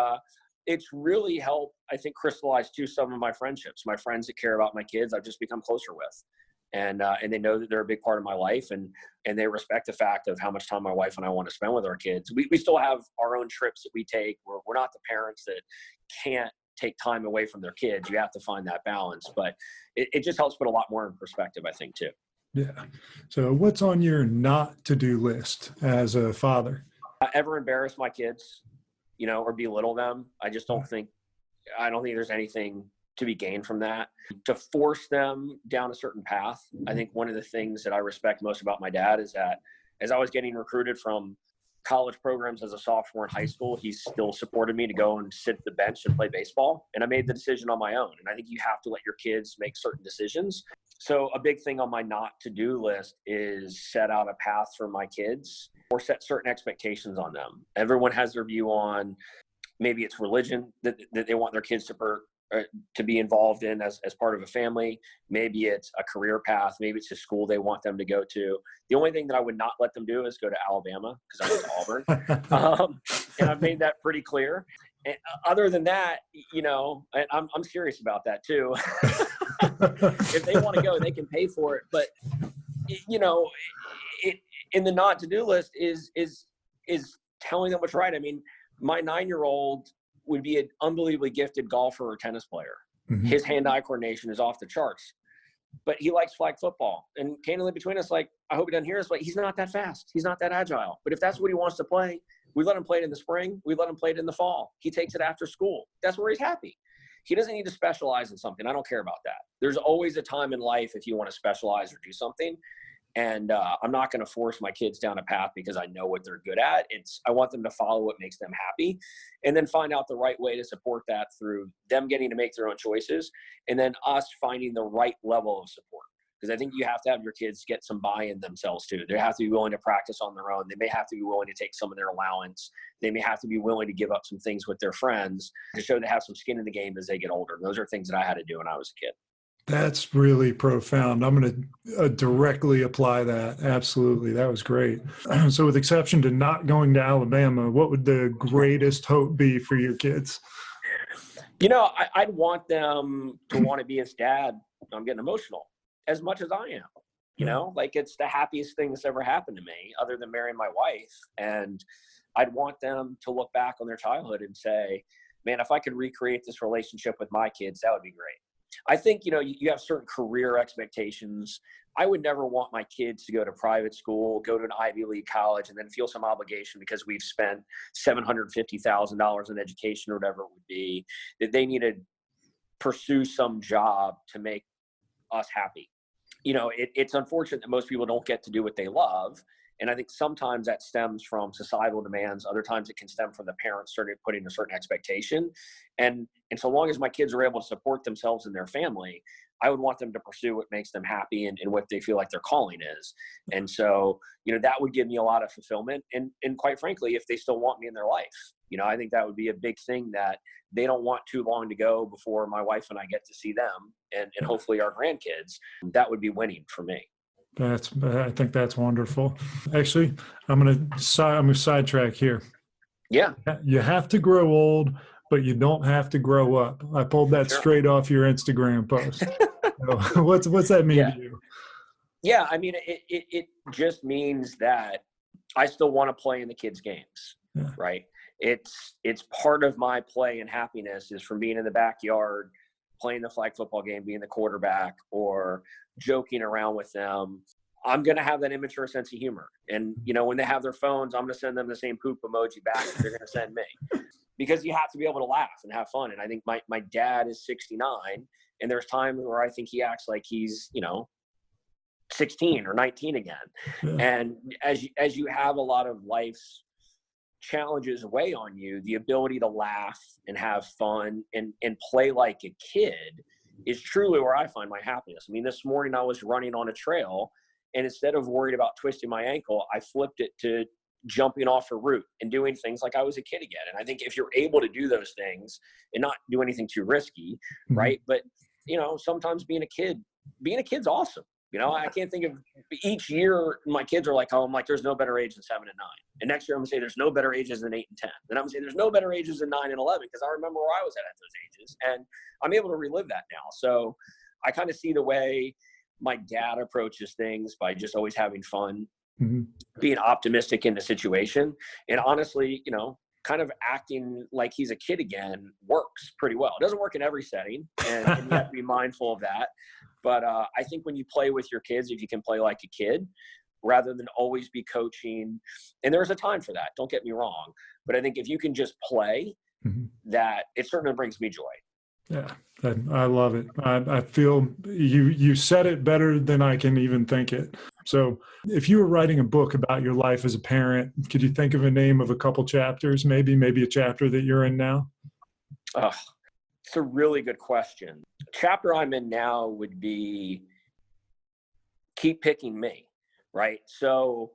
it's really helped, I think, crystallize too some of my friendships. My friends that care about my kids, I've just become closer with. And they know that they're a big part of my life, and they respect the fact of how much time my wife and I want to spend with our kids. We still have our own trips that we take. We're not the parents that can't take time away from their kids. You have to find that balance, but it just helps put a lot more in perspective, I think, too. Yeah. So what's on your not to-do list as a father? Ever embarrass my kids, or belittle them. I don't think there's anything to be gained from that. To force them down a certain path. I think one of the things that I respect most about my dad is that as I was getting recruited from college programs as a sophomore in high school, he still supported me to go and sit at the bench and play baseball. And I made the decision on my own. And I think you have to let your kids make certain decisions. So a big thing on my not to-do list is set out a path for my kids or set certain expectations on them. Everyone has their view on, maybe it's religion that they want their kids to be involved in as part of a family. Maybe it's a career path. Maybe it's a school they want them to go to. The only thing that I would not let them do is go to Alabama because I went to Auburn. And I've made that pretty clear. And other than that, and I'm serious about that too. If they want to go, they can pay for it. But, in the not to-do list is telling them what's right. I mean, my 9-year-old would be an unbelievably gifted golfer or tennis player. Mm-hmm. His hand-eye coordination is off the charts, but he likes flag football. And candidly between us, I hope he doesn't hear us, but he's not that fast. He's not that agile. But if that's what he wants to play, we let him play it in the spring. We let him play it in the fall. He takes it after school. That's where he's happy. He doesn't need to specialize in something. I don't care about that. There's always a time in life if you want to specialize or do something. And I'm not going to force my kids down a path because I know what they're good at. I want them to follow what makes them happy and then find out the right way to support that through them getting to make their own choices and then us finding the right level of support. Because I think you have to have your kids get some buy-in themselves too. They have to be willing to practice on their own. They may have to be willing to take some of their allowance. They may have to be willing to give up some things with their friends to show they have some skin in the game as they get older. Those are things that I had to do when I was a kid. That's really profound. I'm going to directly apply that. Absolutely. That was great. So with exception to not going to Alabama, what would the greatest hope be for your kids? I'd want them to want to be his dad. I'm getting emotional as much as I am, it's the happiest thing that's ever happened to me other than marrying my wife. And I'd want them to look back on their childhood and say, man, if I could recreate this relationship with my kids, that would be great. I think, you have certain career expectations. I would never want my kids to go to private school, go to an Ivy League college, and then feel some obligation because we've spent $750,000 in education or whatever it would be, that they need to pursue some job to make us happy. It's unfortunate that most people don't get to do what they love. And I think sometimes that stems from societal demands. Other times it can stem from the parents starting putting a certain expectation. And so long as my kids are able to support themselves and their family, I would want them to pursue what makes them happy and what they feel like their calling is. And so, that would give me a lot of fulfillment. And quite frankly, if they still want me in their life, I think that would be a big thing that they don't want too long to go before my wife and I get to see them and hopefully our grandkids. That would be winning for me. I think that's wonderful. Actually, I'm going to sidetrack here. Yeah. You have to grow old, but you don't have to grow up. I pulled that straight off your Instagram post. So what's that mean to you? Yeah. I mean, it just means that I still want to play in the kids' games, right? It's part of my play and happiness is from being in the backyard, playing the flag football game, being the quarterback, or joking around with them. I'm going to have that immature sense of humor. And, when they have their phones, I'm going to send them the same poop emoji back that they're going to send me, because you have to be able to laugh and have fun. And I think my dad is 69, and there's times where I think he acts like he's, 16 or 19 again. Yeah. And as you have a lot of life's challenges weigh on you, the ability to laugh and have fun and play like a kid is truly where I find my happiness. I mean, this morning I was running on a trail, and instead of worried about twisting my ankle, I flipped it to jumping off a route and doing things like I was a kid again. And I think if you're able to do those things and not do anything too risky, mm-hmm. right? But, sometimes being a kid's awesome. I can't think of each year my kids are like, oh, I'm like, there's no better age than 7 and 9. And next year I'm gonna say there's no better ages than 8 and 10. Then I'm gonna say there's no better ages than 9 and 11, because I remember where I was at those ages, and I'm able to relive that now. So I kind of see the way my dad approaches things by just always having fun, mm-hmm. being optimistic in the situation, and honestly, kind of acting like he's a kid again works pretty well. It doesn't work in every setting, and you have to be mindful of that. But I think when you play with your kids, if you can play like a kid, rather than always be coaching, and there's a time for that, don't get me wrong, but I think if you can just play, mm-hmm. that it certainly brings me joy. Yeah, I love it. I feel you said it better than I can even think it. So if you were writing a book about your life as a parent, could you think of a name of a couple chapters, maybe a chapter that you're in now? It's a really good question. Chapter I'm in now would be Keep Picking Me, right? So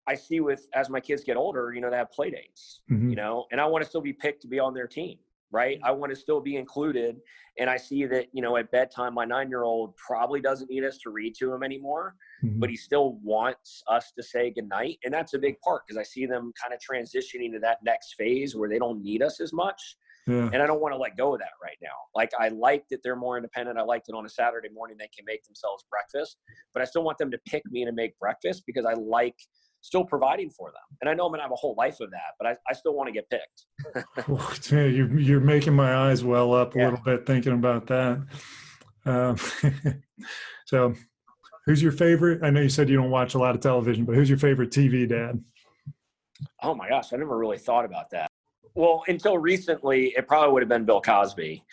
I see as my kids get older, they have play dates, mm-hmm. And I want to still be picked to be on their team, right? I want to still be included. And I see that, at bedtime, my 9-year-old probably doesn't need us to read to him anymore, mm-hmm. but he still wants us to say goodnight. And that's a big part, because I see them kind of transitioning to that next phase where they don't need us as much. Yeah. And I don't want to let go of that right now. Like, I like that they're more independent. I like that on a Saturday morning they can make themselves breakfast, but I still want them to pick me to make breakfast, because I like still providing for them. And I know I'm going to have a whole life of that, but I still want to get picked. You're making my eyes well up a little bit thinking about that. So who's your favorite? I know you said you don't watch a lot of television, but who's your favorite TV dad? Oh my gosh, I never really thought about that. Well, until recently, it probably would have been Bill Cosby.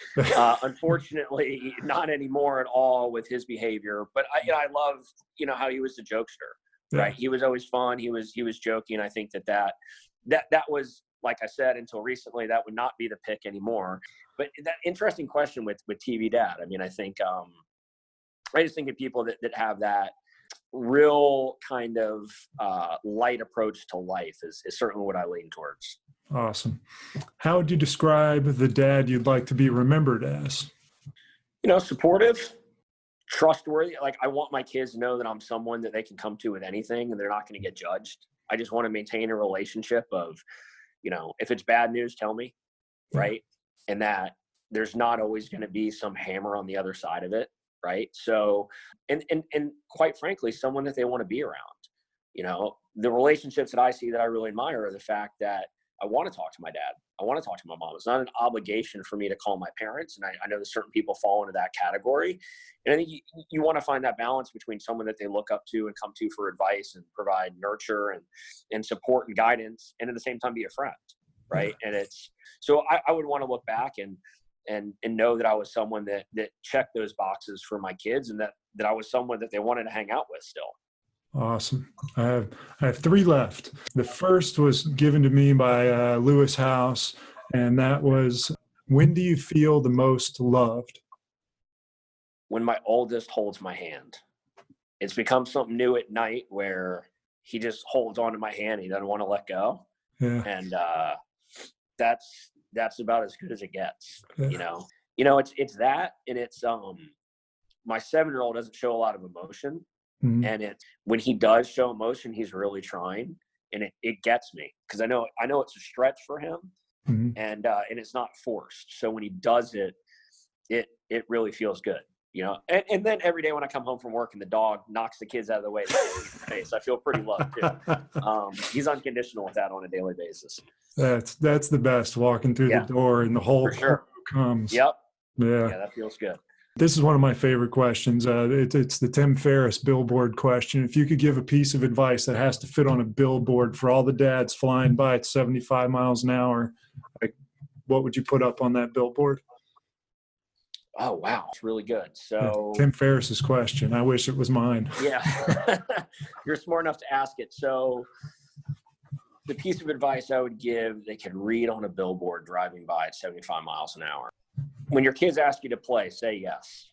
Unfortunately, not anymore at all with his behavior. But I love, how he was the jokester, right? He was always fun. He was joking. I think that was, like I said, until recently, that would not be the pick anymore. But that interesting question with TV dad. I mean, I think I just think of people that have that real kind of light approach to life is certainly what I lean towards. Awesome. How would you describe the dad you'd like to be remembered as? Supportive, trustworthy. Like, I want my kids to know that I'm someone that they can come to with anything and they're not going to get judged. I just want to maintain a relationship of, if it's bad news, tell me, right? And that there's not always going to be some hammer on the other side of it, right? So, and quite frankly, someone that they want to be around. The relationships that I see that I really admire are the fact that I want to talk to my dad. I want to talk to my mom. It's not an obligation for me to call my parents. And I know that certain people fall into that category. And I think you want to find that balance between someone that they look up to and come to for advice and provide nurture and support and guidance, and at the same time be a friend, right? And so I would want to look back and know that I was someone that checked those boxes for my kids, and that I was someone that they wanted to hang out with still. Awesome. I have 3 left. The first was given to me by Lewis House, and that was, when do you feel the most loved? When my oldest holds my hand. It's become something new at night where he just holds onto my hand. He doesn't want to let go. Yeah. And that's about as good as it gets. Yeah. It's that, and it's my 7-year-old doesn't show a lot of emotion. Mm-hmm. And when he does show emotion, he's really trying, and it gets me, because I know it's a stretch for him, mm-hmm. and it's not forced. So when he does it really feels good, And then every day when I come home from work and the dog knocks the kids out of the way, I feel pretty loved too. He's unconditional with that on a daily basis. That's the best, walking through the door and the whole crew comes. Yep. Yeah, that feels good. This is one of my favorite questions. It's the Tim Ferriss billboard question. If you could give a piece of advice that has to fit on a billboard for all the dads flying by at 75 miles an hour, like, what would you put up on that billboard? Oh, wow. It's really good. So Tim Ferriss's question. I wish it was mine. yeah, you're smart enough to ask it. So the piece of advice I would give, they could read on a billboard driving by at 75 miles an hour. When your kids ask you to play, say yes.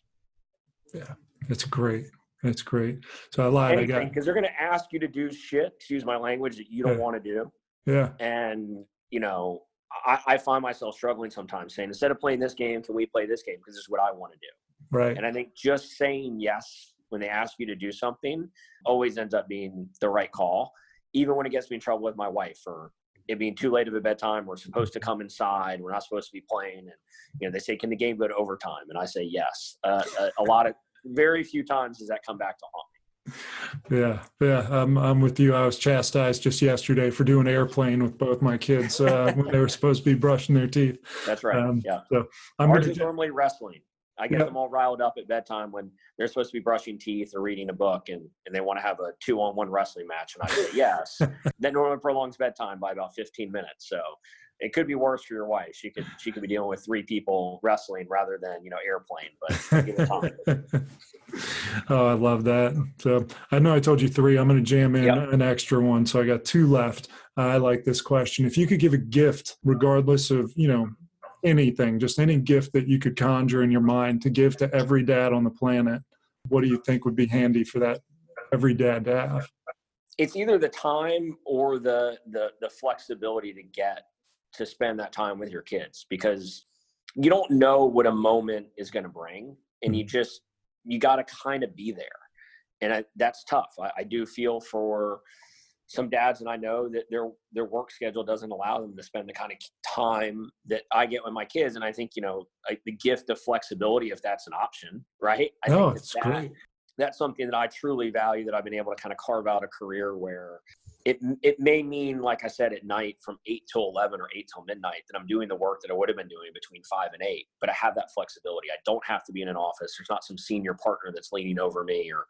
Yeah, that's great. That's great. So I lied. Anything, because they're going to ask you to do shit, excuse my language, that you don't want to do. Yeah. And, you know, I find myself struggling sometimes saying, instead of playing this game, can we play this game? Because this is what I want to do. Right. And I think just saying yes when they ask you to do something always ends up being the right call, even when it gets me in trouble with my wife for it being too late of a bedtime. We're supposed to come inside. We're not supposed to be playing. And, you know, they say, can the game go to overtime? And I say, yes. Very few times does that come back to haunt me. Yeah. I'm with you. I was chastised just yesterday for doing airplane with both my kids when they were supposed to be brushing their teeth. That's right. Yeah. So Ours is normally wrestling. I get them all riled up at bedtime when they're supposed to be brushing teeth or reading a book, and they want to have a 2-on-1 wrestling match. And I say, yes. That normally prolongs bedtime by about 15 minutes. So it could be worse for your wife. She could be dealing with 3 people wrestling rather than, you know, airplane, but give it time. Oh, I love that. So I know I told you 3. I'm going to jam in an extra one. So I got 2 left. I like this question. If you could give a gift, regardless of, you know, anything, just any gift that you could conjure in your mind to give to every dad on the planet, what do you think would be handy for that every dad to have? It's either the time or the flexibility to get to spend that time with your kids, because you don't know what a moment is going to bring, and you got to kind of be there. And that's tough. I do feel for some dads, and I know that their work schedule doesn't allow them to spend the kind of time that I get with my kids. And I think, you know, like the gift of flexibility, if that's an option, right? I think it's great. That's something that I truly value, that I've been able to kind of carve out a career where it may mean, like I said, at night from 8 till 11 or 8 till midnight, that I'm doing the work that I would have been doing between 5 and 8, but I have that flexibility. I don't have to be in an office. There's not some senior partner that's leaning over me or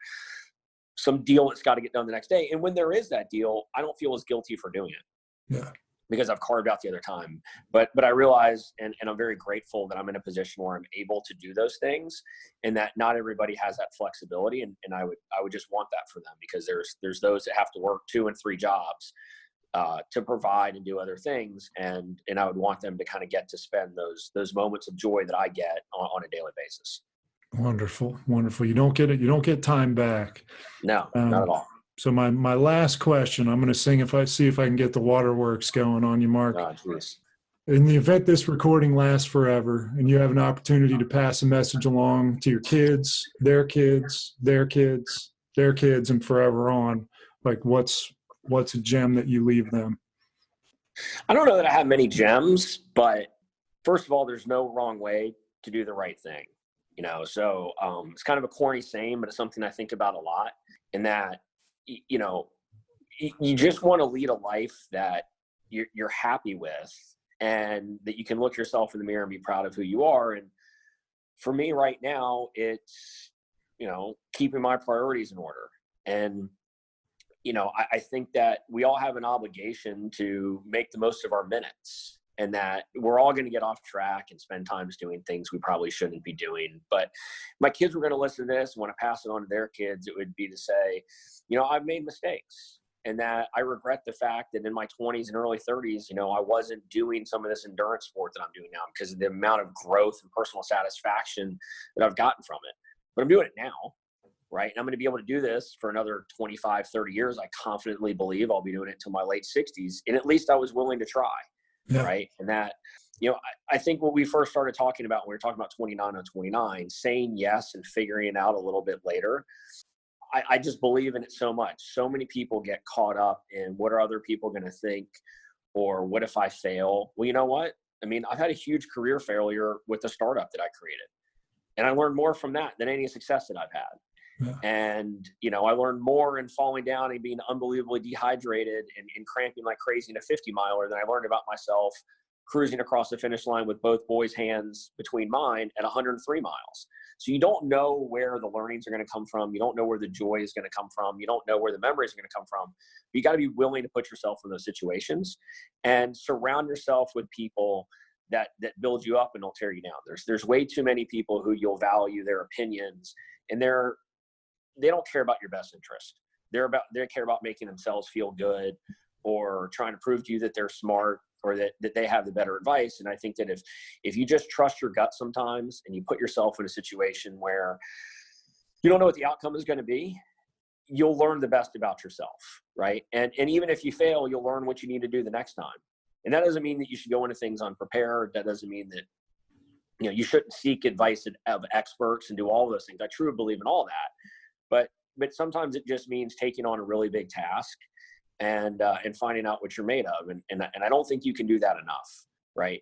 some deal that's got to get done the next day. And when there is that deal, I don't feel as guilty for doing it. Yeah. Because I've carved out the other time. But I realize, and I'm very grateful that I'm in a position where I'm able to do those things, and that not everybody has that flexibility. And I would just want that for them, because there's those that have to work 2 and 3 jobs to provide and do other things. And I would want them to kind of get to spend those moments of joy that I get on a daily basis. Wonderful. You don't get it. You don't get time back. No, not at all. So my last question, I'm going to see if I can get the waterworks going on you, Marc. Oh, geez. In the event this recording lasts forever and you have an opportunity to pass a message along to your kids, their kids, their kids, their kids, and forever on, like what's a gem that you leave them? I don't know that I have many gems, but first of all, there's no wrong way to do the right thing. You know, so it's kind of a corny saying, but it's something I think about a lot, in that, you know, you just want to lead a life that you're happy with, and that you can look yourself in the mirror and be proud of who you are. And for me right now, it's, you know, keeping my priorities in order. And, you know, I think that we all have an obligation to make the most of our minutes, and that we're all going to get off track and spend times doing things we probably shouldn't be doing. But my kids were going to listen to this and want to pass it on to their kids. It would be to say, you know, I've made mistakes, and that I regret the fact that in my 20s and early 30s, you know, I wasn't doing some of this endurance sport that I'm doing now, because of the amount of growth and personal satisfaction that I've gotten from it. But I'm doing it now, right? And I'm going to be able to do this for another 25, 30 years. I confidently believe I'll be doing it till my late 60s. And at least I was willing to try. Yeah. Right. And that, you know, I think what we first started talking about when we were talking about 29 on 29, saying yes and figuring it out a little bit later, I just believe in it so much. So many people get caught up in what are other people going to think, or what if I fail? Well, you know what? I mean, I've had a huge career failure with the startup that I created, and I learned more from that than any success that I've had. Yeah. And, you know, I learned more in falling down and being unbelievably dehydrated and cramping like crazy in a 50 miler than I learned about myself cruising across the finish line with both boys' hands between mine at 103 miles. So you don't know where the learnings are going to come from. You don't know where the joy is going to come from. You don't know where the memories are going to come from. But you got to be willing to put yourself in those situations and surround yourself with people that build you up and they'll tear you down. There's way too many people who you'll value their opinions, and they don't care about your best interest. They care about making themselves feel good or trying to prove to you that they're smart or that they have the better advice. And I think that if you just trust your gut sometimes and you put yourself in a situation where you don't know what the outcome is going to be, you'll learn the best about yourself, right? And even if you fail, you'll learn what you need to do the next time. And that doesn't mean that you should go into things unprepared. That doesn't mean that, you shouldn't seek advice of experts and do all those things. I truly believe in all that. But sometimes it just means taking on a really big task and finding out what you're made of. And I don't think you can do that enough, right?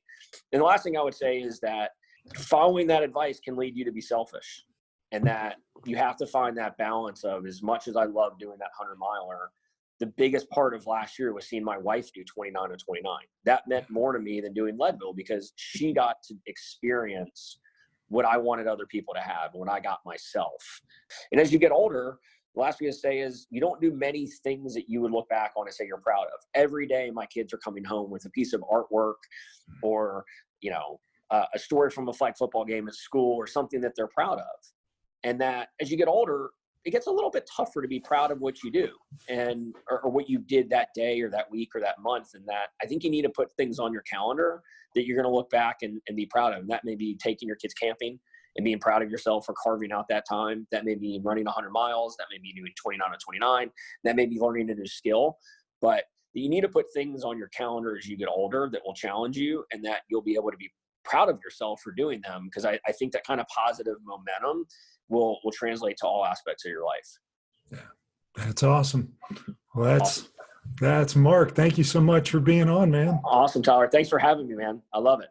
And the last thing I would say is that following that advice can lead you to be selfish, and that you have to find that balance of, as much as I love doing that 100-miler, the biggest part of last year was seeing my wife do 29 and 29. That meant more to me than doing Leadville, because she got to experience what I wanted other people to have when I got myself. And as you get older, the last thing to say is, you don't do many things that you would look back on and say you're proud of. Every day my kids are coming home with a piece of artwork or, a story from a flag football game at school or something that they're proud of. And that as you get older, it gets a little bit tougher to be proud of what you do and or what you did that day or that week or that month. And that I think you need to put things on your calendar that you're going to look back and be proud of. And that may be taking your kids camping and being proud of yourself for carving out that time. That may be running 100 miles. That may be doing 29 or 29. That may be learning a new skill. But you need to put things on your calendar as you get older that will challenge you, and that you'll be able to be proud of yourself for doing them. Because I think that kind of positive momentum will translate to all aspects of your life. Yeah, that's awesome. Well, that's Marc. Thank you so much for being on, man. Awesome, Tyler. Thanks for having me, man. I love it.